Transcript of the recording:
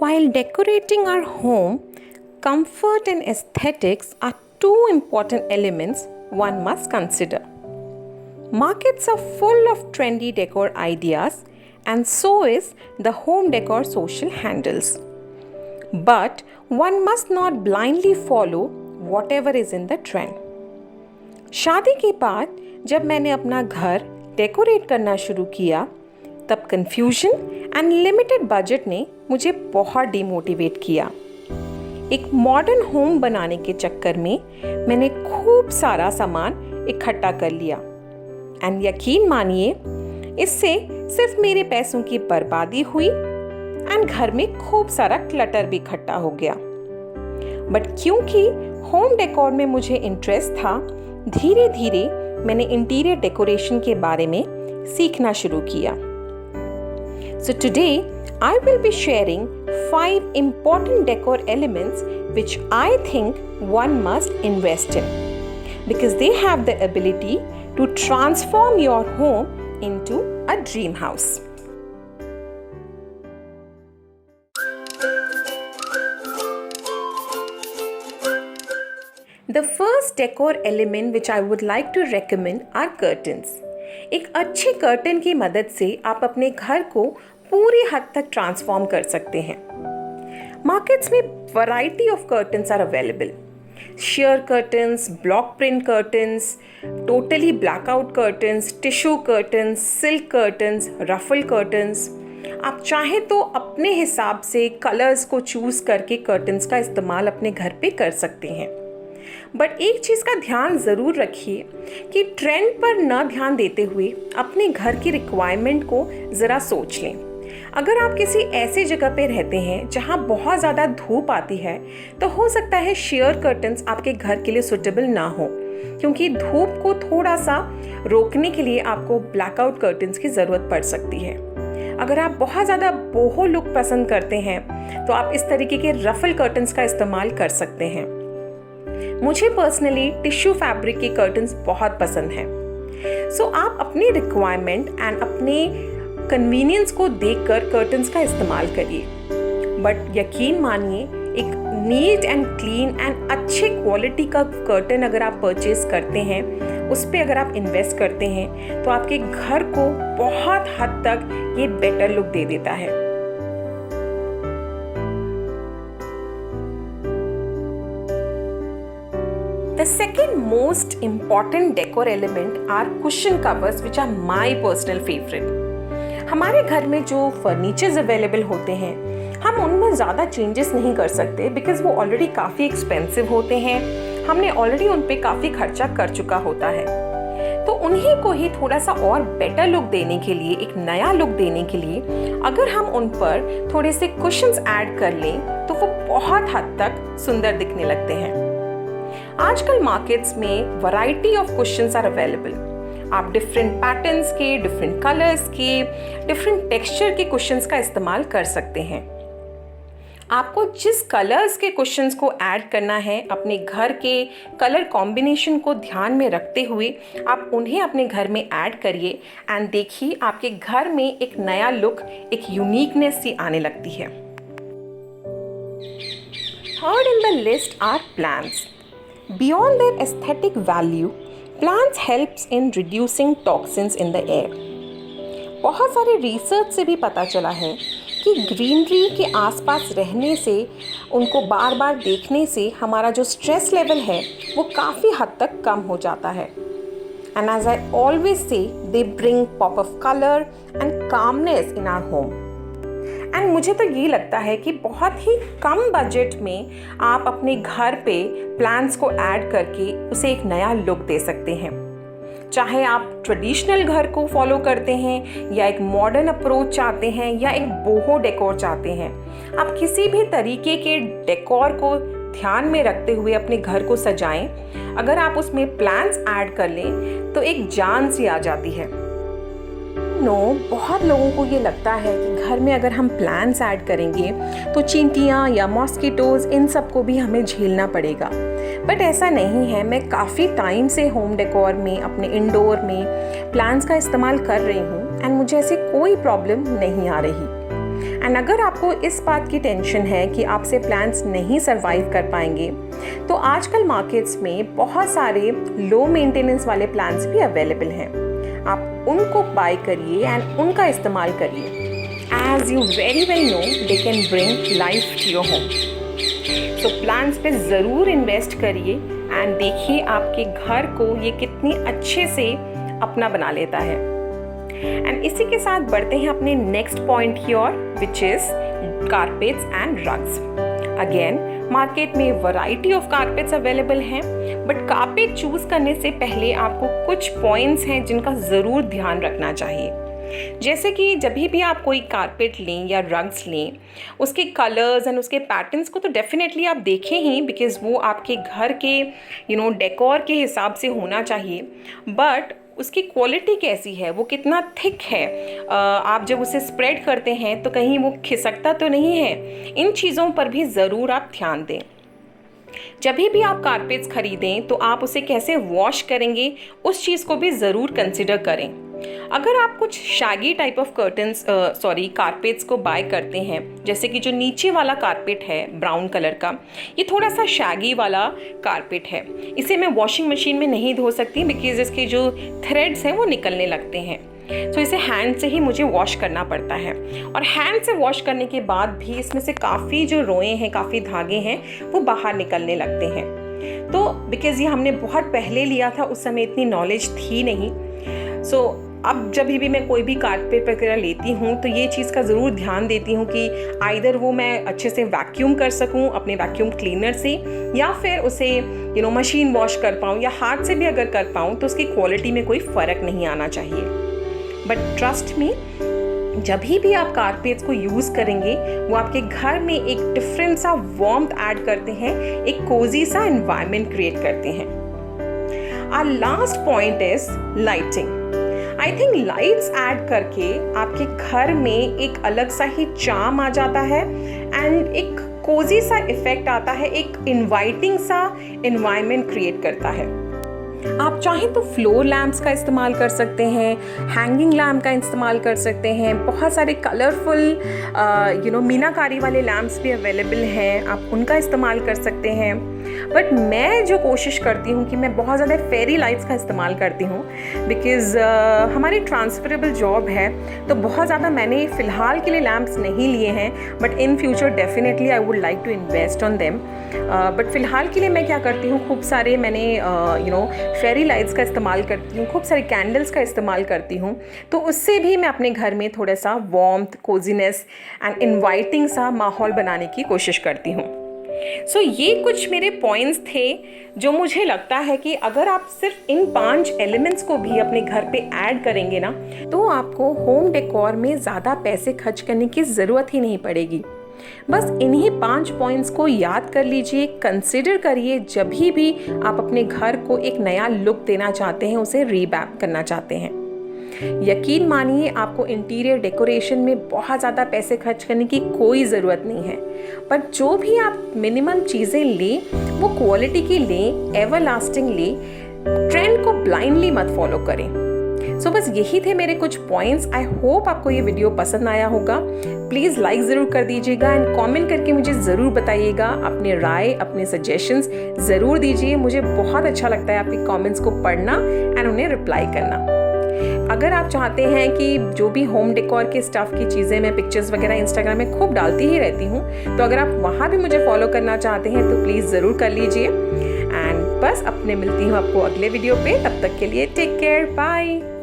While decorating our home, comfort and aesthetics are two important elements one must consider. Markets are full of trendy decor ideas, and so is the home decor social handles. But one must not blindly follow whatever is in the trend. शादी के बाद जब मैंने अपना घर decorate करना शुरू किया, तब कंफ्यूजन एंड लिमिटेड बजट ने मुझे बहुत डिमोटिवेट किया। एक मॉडर्न होम बनाने के चक्कर में मैंने खूब सारा सामान इकट्ठा कर लिया एंड यकीन मानिए, इससे सिर्फ मेरे पैसों की बर्बादी हुई एंड घर में खूब सारा क्लटर भी इकट्ठा हो गया। बट क्योंकि होम डेकोर में मुझे इंटरेस्ट था, धीरे धीरे मैंने इंटीरियर डेकोरेशन के बारे में सीखना शुरू किया। So today I will be sharing 5 important decor elements which I think one must invest in because they have the ability to transform your home into a dream house. The first decor element which I would like to recommend are curtains. एक अच्छे curtain की मदद से आप अपने घर को पूरी हद तक ट्रांसफॉर्म कर सकते हैं। मार्केट्स में variety of curtains are available. Sheer curtains, block print curtains, totally blackout curtains, tissue curtains, silk curtains, ruffle curtains. आप चाहें तो अपने हिसाब से कलर्स को चूज करके कर्टन्स का इस्तेमाल अपने घर पे कर सकते हैं। बट एक चीज़ का ध्यान ज़रूर रखिए कि ट्रेंड पर न ध्यान देते हुए अपने घर की रिक्वायरमेंट को ज़रा सोच लें। अगर आप किसी ऐसे जगह पे रहते हैं जहां बहुत ज़्यादा धूप आती है, तो हो सकता है शेयर कर्टन्स आपके घर के लिए सुटेबल ना हो, क्योंकि धूप को थोड़ा सा रोकने के लिए आपको ब्लैकआउट कर्टन्स की ज़रूरत पड़ सकती है। अगर आप बहुत ज़्यादा बोहो लुक पसंद करते हैं तो आप इस तरीके के रफल कर्टन्स का इस्तेमाल कर सकते हैं। मुझे पर्सनली टिश्यू फैब्रिक के कर्टन्स बहुत पसंद हैं। सो आप अपनी रिक्वायरमेंट एंड अपने कन्वीनियंस को देखकर कर्टन्स का इस्तेमाल करिए। बट यकीन मानिए, एक नीट एंड क्लीन एंड अच्छे क्वालिटी का कर्टन अगर आप परचेज करते हैं, उस पर अगर आप इन्वेस्ट करते हैं, तो आपके घर को बहुत हद तक ये बेटर लुक दे देता है। The second most important decor element are cushion covers which are my personal favorite. हमारे घर में जो फर्नीचर्स अवेलेबल होते हैं, हम उनमें ज़्यादा चेंजेस नहीं कर सकते बिकॉज वो ऑलरेडी काफ़ी एक्सपेंसिव होते हैं। हमने ऑलरेडी उन पे काफ़ी खर्चा कर चुका होता है, तो उन्हीं को ही थोड़ा सा और बेटर लुक देने के लिए, एक नया लुक देने के लिए अगर हम उन पर थोड़े से कुशन्स ऐड कर लें तो वो बहुत हद तक सुंदर दिखने लगते हैं। आजकल मार्केट्स में variety of cushions are available. आप डिफरेंट पैटर्न्स के, डिफरेंट कलर्स के, डिफरेंट टेक्सचर के कुशन्स का इस्तेमाल कर सकते हैं। आपको जिस कलर्स के कुशन्स को ऐड करना है, अपने घर के कलर कॉम्बिनेशन को ध्यान में रखते हुए आप उन्हें अपने घर में ऐड करिए एंड देखिए आपके घर में एक नया लुक, एक यूनिकनेस सी आने लगती है। Third in the list are plants. Beyond their aesthetic value, plants helps in reducing toxins in the air. बहुत सारे रिसर्च से भी पता चला है कि ग्रीनरी के आसपास रहने से, उनको बार बार देखने से हमारा जो स्ट्रेस लेवल है वो काफ़ी हद तक कम हो जाता है। And as I always say, they bring pop of color and calmness in our home. And मुझे तो ये लगता है कि बहुत ही कम बजट में आप अपने घर पे प्लांट्स को ऐड करके उसे एक नया लुक दे सकते हैं। चाहे आप ट्रेडिशनल घर को फॉलो करते हैं या एक मॉडर्न अप्रोच चाहते हैं या एक बोहो डेकोर चाहते हैं, आप किसी भी तरीके के डेकोर को ध्यान में रखते हुए अपने घर को सजाएं। अगर आप उसमें प्लांट्स ऐड कर लें तो एक जान सी आ जाती है। बहुत लोगों को ये लगता है कि घर में अगर हम प्लांट्स ऐड करेंगे तो चींटियाँ या मॉस्किटोज, इन सब को भी हमें झेलना पड़ेगा। बट ऐसा नहीं है। मैं काफ़ी टाइम से होम डेकोर में, अपने इंडोर में प्लांट्स का इस्तेमाल कर रही हूँ एंड मुझे ऐसी कोई प्रॉब्लम नहीं आ रही। एंड अगर आपको इस बात की टेंशन है कि आपसे प्लांट्स नहीं सर्वाइव कर पाएंगे, तो आजकल मार्केट्स में बहुत सारे लो मेंटेनेंस वाले प्लांट्स भी अवेलेबल हैं। आप उनको बाय करिए एंड उनका इस्तेमाल करिए। As you very well know, they can bring life to your home. So plants पे ज़रूर इन्वेस्ट करिए एंड देखिए आपके घर को ये कितनी अच्छे से अपना बना लेता है। एंड इसी के साथ बढ़ते हैं अपने नेक्स्ट पॉइंट की ओर, which is carpets and rugs. Again market में वैरायटी ऑफ कारपेट्स अवेलेबल हैं, बट कारपेट चूज़ करने से पहले आपको कुछ पॉइंट्स हैं जिनका ज़रूर ध्यान रखना चाहिए। जैसे कि जब भी आप कोई कारपेट लें या रग्स लें, उसके कलर्स एंड उसके पैटर्न्स को तो डेफिनेटली आप देखें ही, बिकॉज़ वो आपके घर के डेकोर के हिसाब से होना चाहिए। बट उसकी क्वालिटी कैसी है, वो कितना थिक है, आप जब उसे स्प्रेड करते हैं तो कहीं वो खिसकता तो नहीं है, इन चीज़ों पर भी ज़रूर आप ध्यान दें। जब भी आप कारपेट्स खरीदें तो आप उसे कैसे वॉश करेंगे, उस चीज़ को भी ज़रूर कंसिडर करें। अगर आप कुछ शैगी टाइप ऑफ कारपेट्स को बाय करते हैं, जैसे कि जो नीचे वाला कारपेट है ब्राउन कलर का, ये थोड़ा सा शैगी वाला कारपेट है। इसे मैं वॉशिंग मशीन में नहीं धो सकती बिकॉज इसके जो थ्रेड्स हैं वो निकलने लगते हैं। सो इसे हैंड से ही मुझे वॉश करना पड़ता है, और हैंड से वॉश करने के बाद भी इसमें से काफ़ी जो रोएं हैं, काफ़ी धागे हैं, वो बाहर निकलने लगते हैं। तो बिकॉज ये हमने बहुत पहले लिया था, उस समय इतनी नॉलेज थी नहीं। सो अब जब भी मैं कोई भी कारपेट वगैरह लेती हूँ तो ये चीज़ का ज़रूर ध्यान देती हूँ कि आइदर वो मैं अच्छे से वैक्यूम कर सकूँ अपने वैक्यूम क्लीनर से, या फिर उसे मशीन वॉश कर पाऊँ, या हाथ से भी अगर कर पाऊँ तो उसकी क्वालिटी में कोई फ़र्क नहीं आना चाहिए। बट ट्रस्ट मी, जब भी आप कारपेट्स को यूज़ करेंगे वो आपके घर में एक डिफरेंट सा वार्मथ ऐड करते हैं, एक कोजी सा एनवायरनमेंट क्रिएट करते हैं। Our last point is lighting. I think lights add करके आपके घर में एक अलग सा ही चार्म आ जाता है एंड एक कोजी सा इफेक्ट आता है, एक इनवाइटिंग सा एनवायरनमेंट क्रिएट करता है। आप चाहें तो फ्लोर लैम्प्स का इस्तेमाल कर सकते हैं, हैंगिंग लैम्प का इस्तेमाल कर सकते हैं, बहुत सारे कलरफुल मीनाकारी वाले लैम्प्स भी अवेलेबल हैं, आप उनका इस्तेमाल कर सकते हैं। बट मैं जो कोशिश करती हूँ कि मैं बहुत ज़्यादा फेरी लाइट्स का इस्तेमाल करती हूँ, बिकॉज़ हमारी ट्रांसफरेबल जॉब है, तो बहुत ज़्यादा मैंने फ़िलहाल के लिए लैम्प्स नहीं लिए हैं, but in future definitely I would like to invest on them. But फ़िलहाल के लिए मैं क्या करती हूँ, खूब सारे मैंने फेरी लाइट्स का इस्तेमाल करती हूँ, खूब सारे कैंडल्स का इस्तेमाल करती हूँ, तो उससे भी मैं अपने घर में थोड़ा सा वार्मथ, कोजीनेस एंड इनवाइटिंग सा माहौल बनाने की कोशिश करती हूँ। सो ये कुछ मेरे पॉइंट्स थे जो मुझे लगता है कि अगर आप सिर्फ इन 5 एलिमेंट्स को भी अपने घर पे ऐड करेंगे ना, तो आपको होम डेकोर में ज़्यादा पैसे खर्च करने की ज़रूरत ही नहीं पड़ेगी। बस इन्हीं 5 पॉइंट्स को याद कर लीजिए, कंसिडर करिए जब भी आप अपने घर को एक नया लुक देना चाहते हैं, उसे रीवैम्प करना चाहते हैं। यकीन मानिए, आपको इंटीरियर डेकोरेशन में बहुत ज़्यादा पैसे खर्च करने की कोई ज़रूरत नहीं है, पर जो भी आप मिनिमम चीज़ें लें वो क्वालिटी की लें, एवरलास्टिंग लें, ट्रेंड को ब्लाइंडली मत फॉलो करें। सो बस यही थे मेरे कुछ पॉइंट्स। आई होप आपको ये वीडियो पसंद आया होगा। प्लीज़ लाइक ज़रूर कर दीजिएगा एंड कमेंट करके मुझे ज़रूर बताइएगा, अपने राय, अपने सजेशंस ज़रूर दीजिए। मुझे बहुत अच्छा लगता है आपके कमेंट्स को पढ़ना एंड उन्हें रिप्लाई करना। अगर आप चाहते हैं कि जो भी होम डेकोर के स्टफ़ की चीज़ें, मैं पिक्चर्स वगैरह इंस्टाग्राम में खूब डालती ही रहती हूँ, तो अगर आप वहाँ भी मुझे फॉलो करना चाहते हैं तो प्लीज़ ज़रूर कर लीजिए। एंड बस अपने मिलती हूँ आपको अगले वीडियो पे, तब तक के लिए टेक केयर, बाय।